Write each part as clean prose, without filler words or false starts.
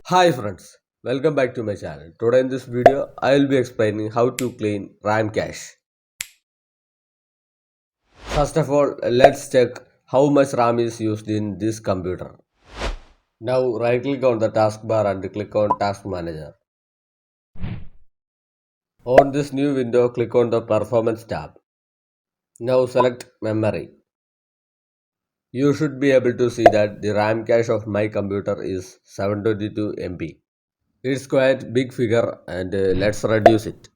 Hi friends, welcome back to my channel. Today in this video, I will be explaining how to clean RAM cache. First of all, let's check how much RAM is used in this computer. Now right click on the taskbar and click on Task Manager. On this new window, click on the Performance tab. Now select Memory. You should be able to see that the RAM cache of my computer is 722 MB. It's quite big figure and let's reduce it.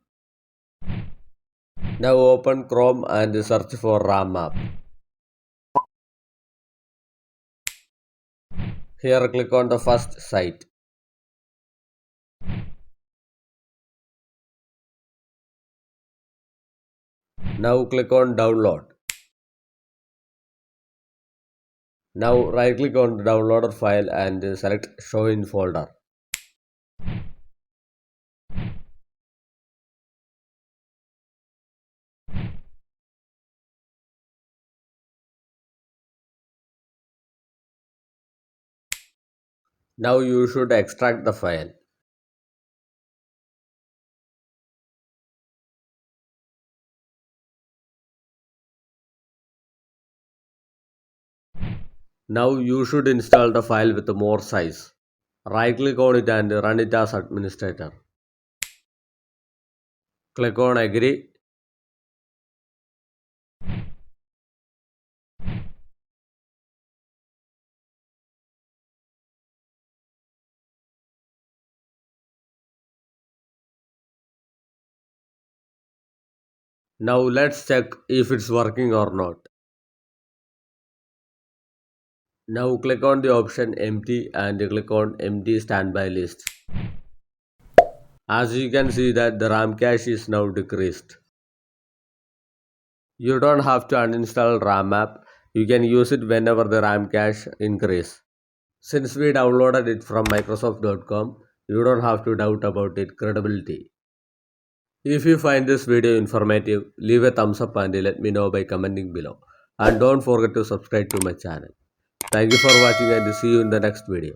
Now open Chrome and search for RAM map. Here click on the first site. Now click on download. Now right click on the downloader file and select show in folder. Now you should extract the file. Now you should install the file with more size. Right click on it and run it as administrator. Click on agree. Now let's check if it's working or not. Now click on the option empty and click on empty standby list. As you can see that the RAM cache is now decreased. You don't have to uninstall RAM app. You can use it whenever the RAM cache increase. Since we downloaded it from Microsoft.com, you don't have to doubt about its credibility. If you find this video informative, leave a thumbs up and let me know by commenting below. And don't forget to subscribe to my channel. Thank you for watching and see you in the next video.